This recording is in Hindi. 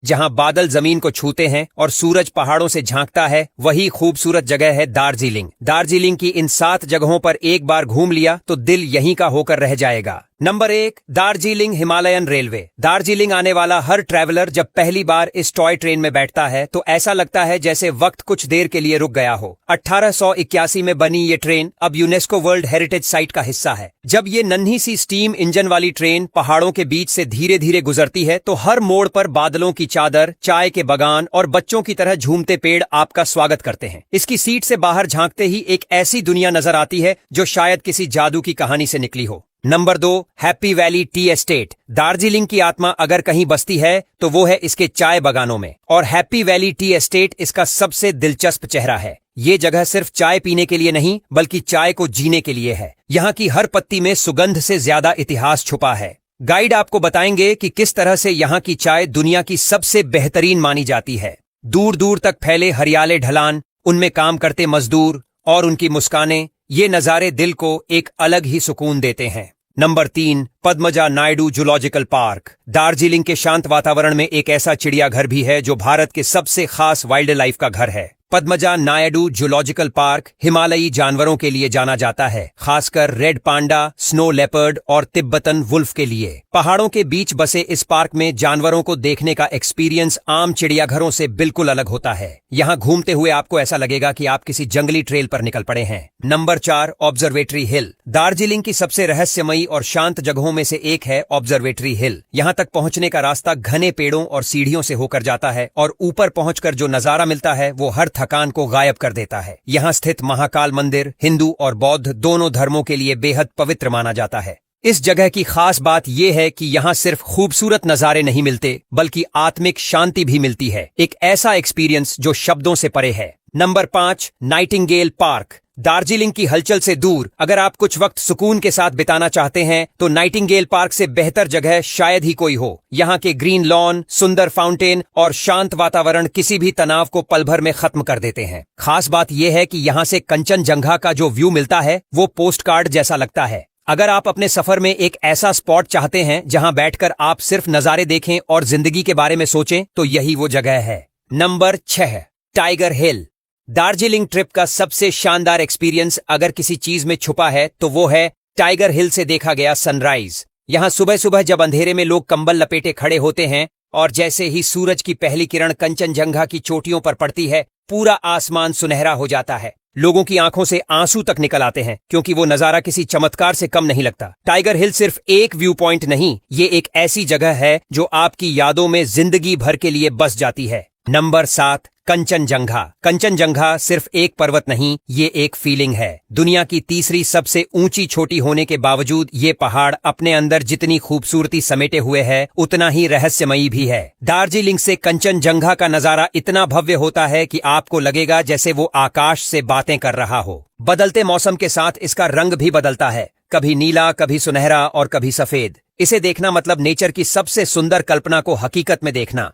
जहां बादल जमीन को छूते हैं और सूरज पहाड़ों से झांकता है, वही खूबसूरत जगह है दार्जिलिंग। दार्जिलिंग की इन 7 जगहों पर एक बार घूम लिया तो दिल यहीं का होकर रह जाएगा। Number 1, Darjeeling Himalayan railway. Darjeeling आने वाला हर ट्रैवलर जब पहली बार इस टॉय ट्रेन में बैठता है तो ऐसा लगता है जैसे वक्त कुछ देर के लिए रुक गया हो। 1881 में बनी ये ट्रेन अब यूनेस्को वर्ल्ड हेरिटेज साइट का हिस्सा है। जब ये नन्ही सी स्टीम इंजन वाली ट्रेन पहाड़ों के बीच से धीरे धीरे गुजरती है तो हर मोड़ पर बादलों की चादर, चाय के बगान और बच्चों की तरह झूमते पेड़ आपका स्वागत करते हैं। इसकी सीट से बाहर झांकते ही एक ऐसी दुनिया नजर आती है जो शायद किसी जादू की कहानी से निकली हो। Number 2, happy valley tea estate. Darjeeling की आत्मा अगर कहीं बसती है तो वो है इसके चाय बगानों में, और हैप्पी वैली टी एस्टेट इसका सबसे दिलचस्प चेहरा है। ये जगह सिर्फ चाय पीने के लिए नहीं बल्कि चाय को जीने के लिए है। यहाँ की हर पत्ती में सुगंध से ज्यादा इतिहास छुपा है। गाइड आपको बताएंगे कि किस तरह से यहाँ की चाय दुनिया की सबसे बेहतरीन मानी जाती है। दूर दूर तक फैले हरियाले ढलान, उनमें काम करते मजदूर और उनकी मुस्कानें, ये नजारे दिल को एक अलग ही सुकून देते हैं। Number 3, Padmaja Naidu zoological park. Darjeeling के शांत वातावरण में एक ऐसा चिड़ियाघर भी है जो भारत के सबसे खास वाइल्ड लाइफ का घर है। पद्मजा नायडू जूलॉजिकल पार्क हिमालयी जानवरों के लिए जाना जाता है, खासकर रेड पांडा, स्नो लेपर्ड और तिब्बतन वुल्फ के लिए। पहाड़ों के बीच बसे इस पार्क में जानवरों को देखने का एक्सपीरियंस आम चिड़ियाघरों से बिल्कुल अलग होता है। यहाँ घूमते हुए आपको ऐसा लगेगा कि आप किसी जंगली ट्रेल पर निकल पड़े हैं। नंबर 4, ऑब्जर्वेटरी हिल। दार्जिलिंग की सबसे रहस्यमयी और शांत जगहों में से एक है ऑब्जर्वेटरी हिल। यहाँ तक पहुंचने का रास्ता घने पेड़ों और सीढ़ियों से होकर जाता है और ऊपर पहुंचकर जो नजारा मिलता है वो हर थकान को गायब कर देता है। यहाँ स्थित महाकाल मंदिर हिंदू और बौद्ध दोनों धर्मों के लिए बेहद पवित्र माना जाता है। इस जगह की खास बात यह है कि यहाँ सिर्फ खूबसूरत नजारे नहीं मिलते बल्कि आत्मिक शांति भी मिलती है, एक ऐसा एक्सपीरियंस जो शब्दों से परे है। Number 5, Nightingale park. दार्जिलिंग की हलचल से दूर अगर आप कुछ वक्त सुकून के साथ बिताना चाहते हैं तो नाइटिंगेल पार्क से बेहतर जगह शायद ही कोई हो। यहाँ के ग्रीन लॉन, सुंदर फाउंटेन और शांत वातावरण किसी भी तनाव को पल भर में खत्म कर देते हैं। खास बात यह है कि यहाँ से कंचनजंगा का जो व्यू मिलता है वो पोस्ट कार्ड जैसा लगता है। अगर आप अपने सफर में एक ऐसा स्पॉट चाहते हैं जहां बैठकर आप सिर्फ नजारे देखें और जिंदगी के बारे में सोचें तो यही वो जगह है। नंबर 6, टाइगर हिल। दार्जिलिंग ट्रिप का सबसे शानदार एक्सपीरियंस अगर किसी चीज में छुपा है तो वो है टाइगर हिल से देखा गया सनराइज। यहाँ सुबह सुबह जब अंधेरे में लोग कंबल लपेटे खड़े होते हैं और जैसे ही सूरज की पहली किरण कंचनजंगा की चोटियों पर पड़ती है, पूरा आसमान सुनहरा हो जाता है। लोगों की आंखों से आंसू तक निकल आते हैं क्योंकि वो नजारा किसी चमत्कार से कम नहीं लगता। टाइगर हिल सिर्फ एक व्यू पॉइंट नहीं, ये एक ऐसी जगह है जो आपकी यादों में जिंदगी भर के लिए बस जाती है। नंबर 7, कंचनजंगा। कंचनजंगा सिर्फ एक पर्वत नहीं, ये एक फीलिंग है। दुनिया की तीसरी सबसे ऊंची चोटी होने के बावजूद ये पहाड़ अपने अंदर जितनी खूबसूरती समेटे हुए है उतना ही रहस्यमयी भी है। दार्जिलिंग से कंचनजंगा का नजारा इतना भव्य होता है कि आपको लगेगा जैसे वो आकाश से बातें कर रहा हो। बदलते मौसम के साथ इसका रंग भी बदलता है, कभी नीला, कभी सुनहरा और कभी सफेद। इसे देखना मतलब नेचर की सबसे सुंदर कल्पना को हकीकत में देखना।